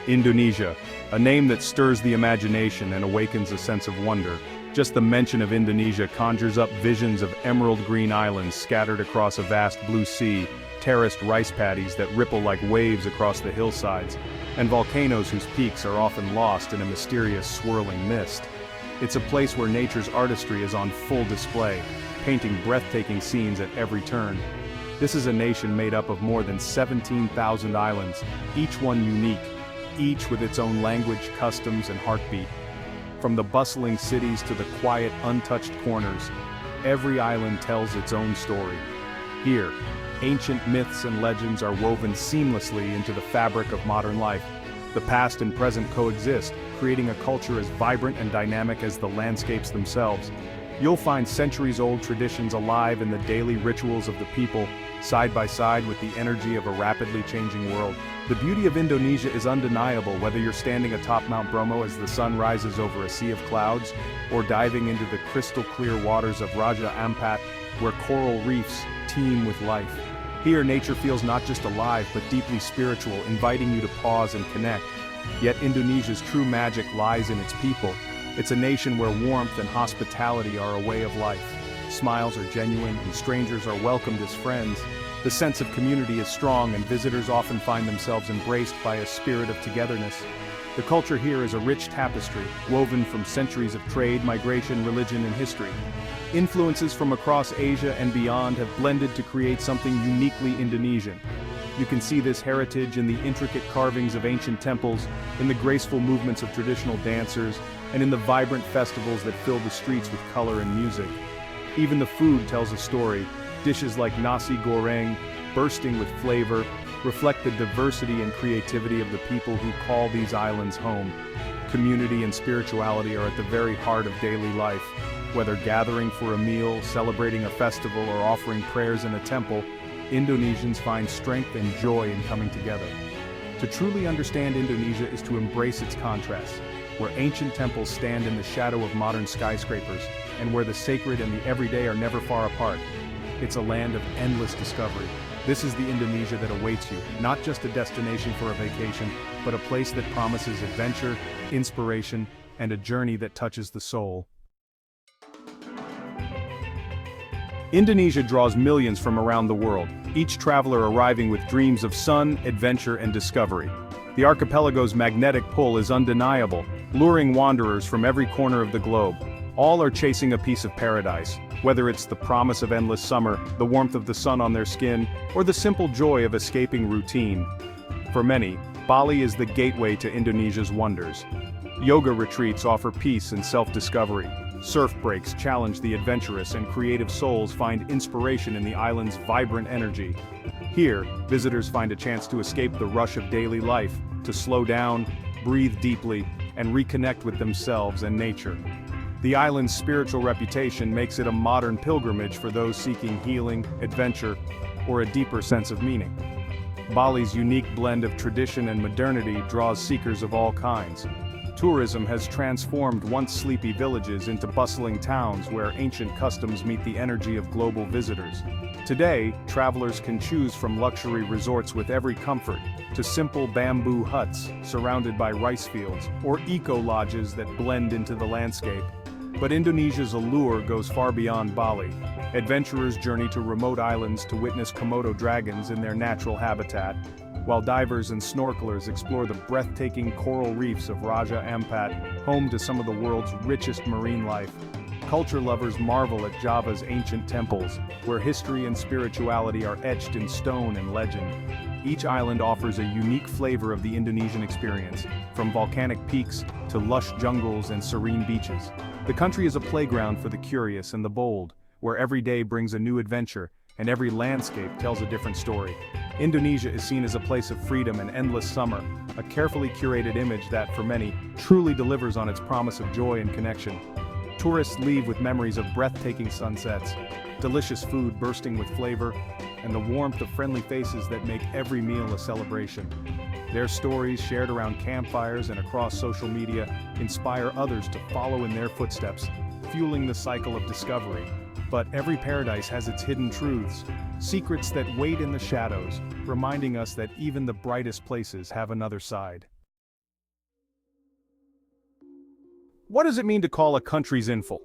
Indonesia, a name that stirs the imagination and awakens a sense of wonder. Just the mention of Indonesia conjures up visions of emerald green islands scattered across a vast blue sea, terraced rice paddies that ripple like waves across the hillsides, and volcanoes whose peaks are often lost in a mysterious swirling mist. It's a place where nature's artistry is on full display, painting breathtaking scenes at every turn. This is a nation made up of more than 17,000 islands, each one unique, each with its own language, customs, and heartbeat. From the bustling cities to the quiet, untouched corners, every island tells its own story. Here, ancient myths and legends are woven seamlessly into the fabric of modern life. The past and present coexist, creating a culture as vibrant and dynamic as the landscapes themselves. You'll find centuries-old traditions alive in the daily rituals of the people, side by side with the energy of a rapidly changing world. The beauty of Indonesia is undeniable, whether you're standing atop Mount Bromo as the sun rises over a sea of clouds, or diving into the crystal-clear waters of Raja Ampat, where coral reefs teem with life. Here, nature feels not just alive but deeply spiritual, inviting you to pause and connect. Yet Indonesia's true magic lies in its people. It's a nation where warmth and hospitality are a way of life. Smiles are genuine and strangers are welcomed as friends. The sense of community is strong and visitors often find themselves embraced by a spirit of togetherness. The culture here is a rich tapestry, woven from centuries of trade, migration, religion, and history. Influences from across Asia and beyond have blended to create something uniquely Indonesian. You can see this heritage in the intricate carvings of ancient temples, in the graceful movements of traditional dancers, and in the vibrant festivals that fill the streets with color and music. Even the food tells a story. Dishes like nasi goreng, bursting with flavor, reflect the diversity and creativity of the people who call these islands home. Community and spirituality are at the very heart of daily life. Whether gathering for a meal, celebrating a festival, or offering prayers in a temple, Indonesians find strength and joy in coming together. To truly understand Indonesia is to embrace its contrasts, where ancient temples stand in the shadow of modern skyscrapers, and where the sacred and the everyday are never far apart. It's a land of endless discovery. This is the Indonesia that awaits you, not just a destination for a vacation, but a place that promises adventure, inspiration, and a journey that touches the soul. Indonesia draws millions from around the world, each traveler arriving with dreams of sun, adventure, and discovery. The archipelago's magnetic pull is undeniable, luring wanderers from every corner of the globe. All are chasing a piece of paradise, whether it's the promise of endless summer, the warmth of the sun on their skin, or the simple joy of escaping routine. For many, Bali is the gateway to Indonesia's wonders. Yoga retreats offer peace and self-discovery. Surf breaks challenge the adventurous, and creative souls find inspiration in the island's vibrant energy. Here, visitors find a chance to escape the rush of daily life, to slow down, breathe deeply, and reconnect with themselves and nature. The island's spiritual reputation makes it a modern pilgrimage for those seeking healing, adventure, or a deeper sense of meaning. Bali's unique blend of tradition and modernity draws seekers of all kinds. Tourism has transformed once sleepy villages into bustling towns where ancient customs meet the energy of global visitors. Today, travelers can choose from luxury resorts with every comfort, to simple bamboo huts surrounded by rice fields, or eco-lodges that blend into the landscape. But Indonesia's allure goes far beyond Bali. Adventurers journey to remote islands to witness Komodo dragons in their natural habitat, while divers and snorkelers explore the breathtaking coral reefs of Raja Ampat, home to some of the world's richest marine life. Culture lovers marvel at Java's ancient temples, where history and spirituality are etched in stone and legend. Each island offers a unique flavor of the Indonesian experience, from volcanic peaks to lush jungles and serene beaches. The country is a playground for the curious and the bold, where every day brings a new adventure, and every landscape tells a different story. Indonesia is seen as a place of freedom and endless summer, a carefully curated image that, for many, truly delivers on its promise of joy and connection. Tourists leave with memories of breathtaking sunsets, delicious food bursting with flavor, and the warmth of friendly faces that make every meal a celebration. Their stories, shared around campfires and across social media, inspire others to follow in their footsteps, fueling the cycle of discovery. But every paradise has its hidden truths, secrets that wait in the shadows, reminding us that even the brightest places have another side. What does it mean to call a country sinful?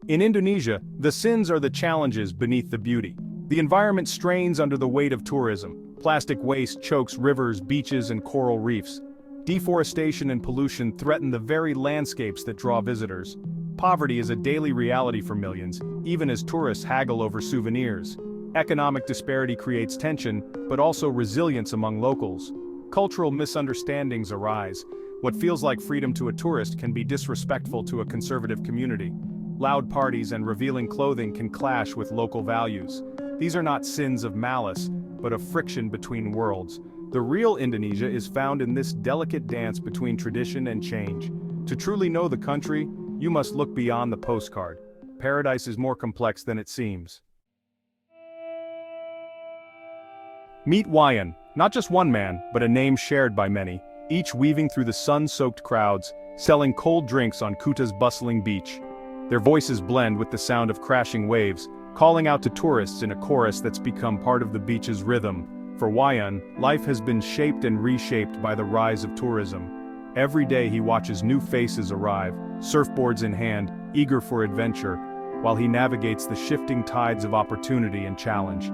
In Indonesia, the sins are the challenges beneath the beauty. The environment strains under the weight of tourism. Plastic waste chokes rivers, beaches, and coral reefs. Deforestation and pollution threaten the very landscapes that draw visitors. Poverty is a daily reality for millions, even as tourists haggle over souvenirs. Economic disparity creates tension, but also resilience among locals. Cultural misunderstandings arise. What feels like freedom to a tourist can be disrespectful to a conservative community. Loud parties and revealing clothing can clash with local values. These are not sins of malice, but of friction between worlds. The real Indonesia is found in this delicate dance between tradition and change. To truly know the country, you must look beyond the postcard. Paradise is more complex than it seems. Meet Wayan, not just one man, but a name shared by many, each weaving through the sun-soaked crowds, selling cold drinks on Kuta's bustling beach. Their voices blend with the sound of crashing waves, calling out to tourists in a chorus that's become part of the beach's rhythm. For Wayan, life has been shaped and reshaped by the rise of tourism. Every day he watches new faces arrive, surfboards in hand, eager for adventure, while he navigates the shifting tides of opportunity and challenge.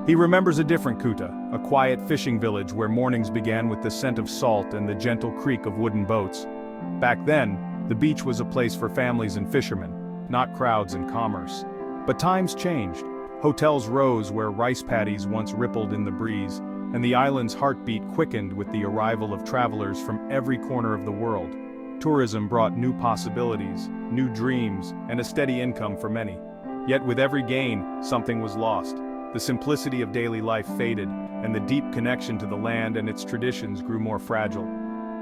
He remembers a different Kuta, a quiet fishing village where mornings began with the scent of salt and the gentle creak of wooden boats. Back then, the beach was a place for families and fishermen, not crowds and commerce. But times changed. Hotels rose where rice paddies once rippled in the breeze, and the island's heartbeat quickened with the arrival of travelers from every corner of the world. Tourism brought new possibilities, new dreams, and a steady income for many. Yet with every gain, something was lost. The simplicity of daily life faded, and the deep connection to the land and its traditions grew more fragile.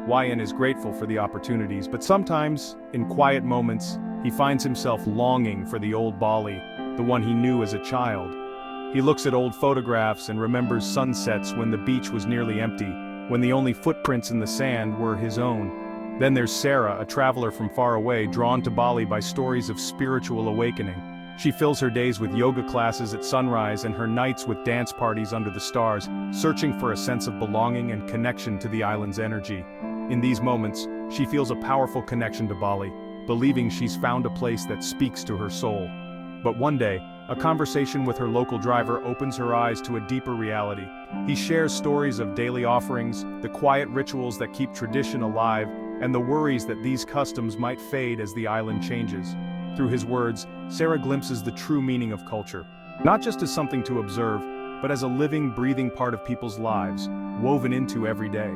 Wayan is grateful for the opportunities, but sometimes, in quiet moments, he finds himself longing for the old Bali, the one he knew as a child. He looks at old photographs and remembers sunsets when the beach was nearly empty, when the only footprints in the sand were his own. Then there's Sarah, a traveler from far away, drawn to Bali by stories of spiritual awakening. She fills her days with yoga classes at sunrise and her nights with dance parties under the stars, searching for a sense of belonging and connection to the island's energy. In these moments, she feels a powerful connection to Bali, believing she's found a place that speaks to her soul. But one day, a conversation with her local driver opens her eyes to a deeper reality. He shares stories of daily offerings, the quiet rituals that keep tradition alive, and the worries that these customs might fade as the island changes. Through his words, Sarah glimpses the true meaning of culture, not just as something to observe, but as a living, breathing part of people's lives, woven into every day.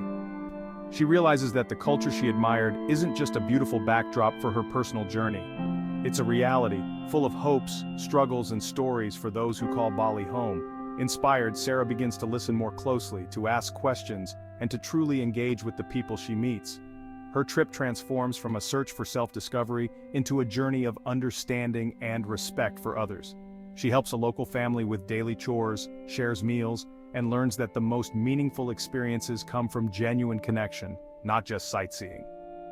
She realizes that the culture she admired isn't just a beautiful backdrop for her personal journey. It's a reality, full of hopes, struggles, and stories for those who call Bali home. Inspired, Sarah begins to listen more closely, to ask questions, and to truly engage with the people she meets. Her trip transforms from a search for self-discovery into a journey of understanding and respect for others. She helps a local family with daily chores, shares meals, and learns that the most meaningful experiences come from genuine connection, not just sightseeing.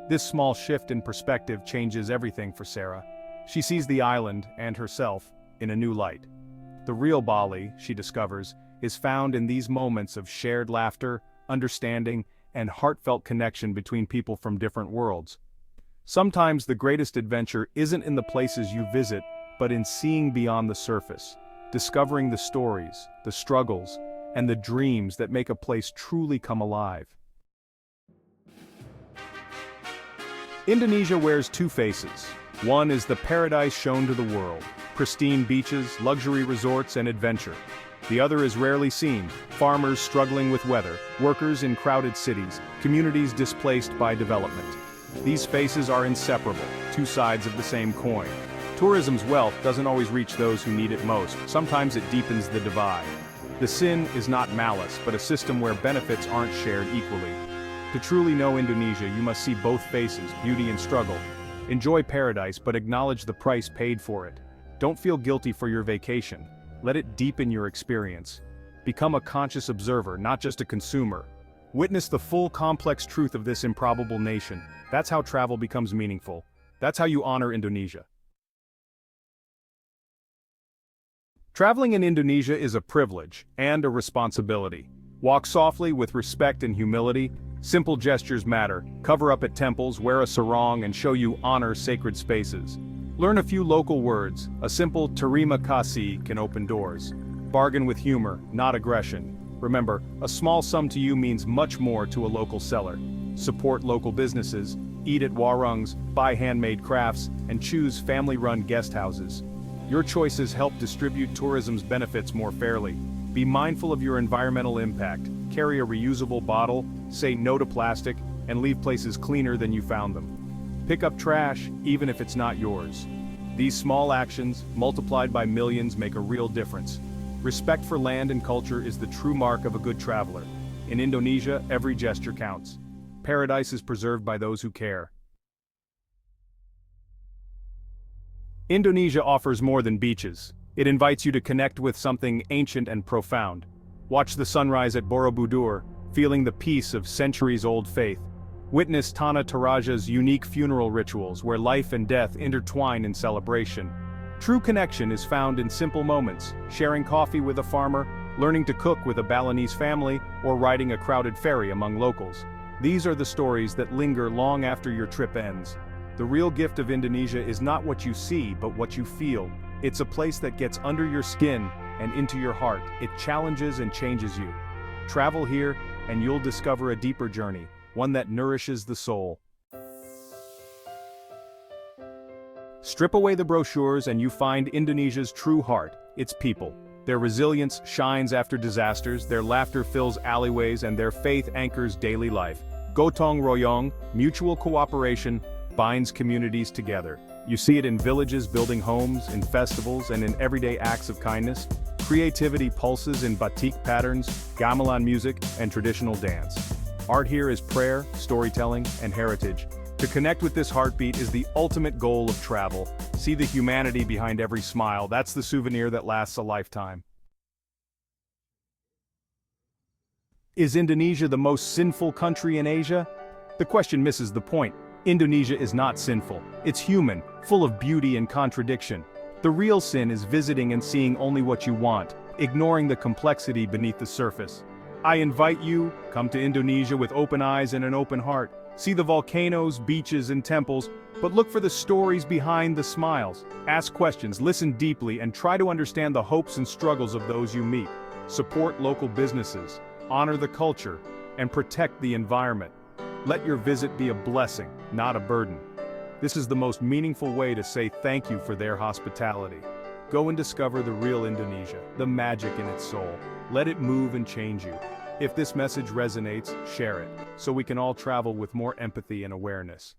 This small shift in perspective changes everything for Sarah. She sees the island, and herself, in a new light. The real Bali, she discovers, is found in these moments of shared laughter, understanding, and heartfelt connection between people from different worlds. Sometimes the greatest adventure isn't in the places you visit, but in seeing beyond the surface, discovering the stories, the struggles, and the dreams that make a place truly come alive. Indonesia wears two faces. One is the paradise shown to the world, pristine beaches, luxury resorts, and adventure. The other is rarely seen, farmers struggling with weather, workers in crowded cities, communities displaced by development. These faces are inseparable, two sides of the same coin. Tourism's wealth doesn't always reach those who need it most. Sometimes it deepens the divide. The sin is not malice, but a system where benefits aren't shared equally. To truly know Indonesia, you must see both faces, beauty and struggle. Enjoy paradise, but acknowledge the price paid for it. Don't feel guilty for your vacation. Let it deepen your experience. Become a conscious observer, not just a consumer. Witness the full complex truth of this improbable nation. That's how travel becomes meaningful. That's how you honor Indonesia. Traveling in Indonesia is a privilege and a responsibility. Walk softly with respect and humility, Simple gestures matter. Cover up at temples, wear a sarong, and show you honor sacred spaces. Learn a few local words. A simple terima kasih can open doors. Bargain with humor, not aggression. Remember, a small sum to you means much more to a local seller. Support local businesses, eat at warungs, buy handmade crafts, and choose family-run guest houses. Your choices help distribute tourism's benefits more fairly. Be mindful of your environmental impact. Carry a reusable bottle, say no to plastic, and leave places cleaner than you found them. Pick up trash, even if it's not yours. These small actions, multiplied by millions, make a real difference. Respect for land and culture is the true mark of a good traveler. In Indonesia, every gesture counts. Paradise is preserved by those who care. Indonesia offers more than beaches. It invites you to connect with something ancient and profound. Watch the sunrise at Borobudur, feeling the peace of centuries-old faith. Witness Tanah Toraja's unique funeral rituals where life and death intertwine in celebration. True connection is found in simple moments, sharing coffee with a farmer, learning to cook with a Balinese family, or riding a crowded ferry among locals. These are the stories that linger long after your trip ends. The real gift of Indonesia is not what you see, but what you feel. It's a place that gets under your skin and into your heart. It challenges and changes you. Travel here, and you'll discover a deeper journey, one that nourishes the soul. Strip away the brochures and you find Indonesia's true heart, its people. Their resilience shines after disasters, their laughter fills alleyways, and their faith anchors daily life. Gotong royong, mutual cooperation, binds communities together. You see it in villages building homes, in festivals, and in everyday acts of kindness. Creativity pulses in batik patterns, gamelan music, and traditional dance. Art here is prayer, storytelling, and heritage. To connect with this heartbeat is the ultimate goal of travel. See the humanity behind every smile. That's the souvenir that lasts a lifetime. Is Indonesia the most sinful country in Asia? The question misses the point. Indonesia is not sinful. It's human, full of beauty and contradiction. The real sin is visiting and seeing only what you want, ignoring the complexity beneath the surface. I invite you, come to Indonesia with open eyes and an open heart. See the volcanoes, beaches, and temples, but look for the stories behind the smiles. Ask questions, listen deeply, and try to understand the hopes and struggles of those you meet. Support local businesses, honor the culture, and protect the environment. Let your visit be a blessing, not a burden. This is the most meaningful way to say thank you for their hospitality. Go and discover the real Indonesia, the magic in its soul. Let it move and change you. If this message resonates, share it, so we can all travel with more empathy and awareness.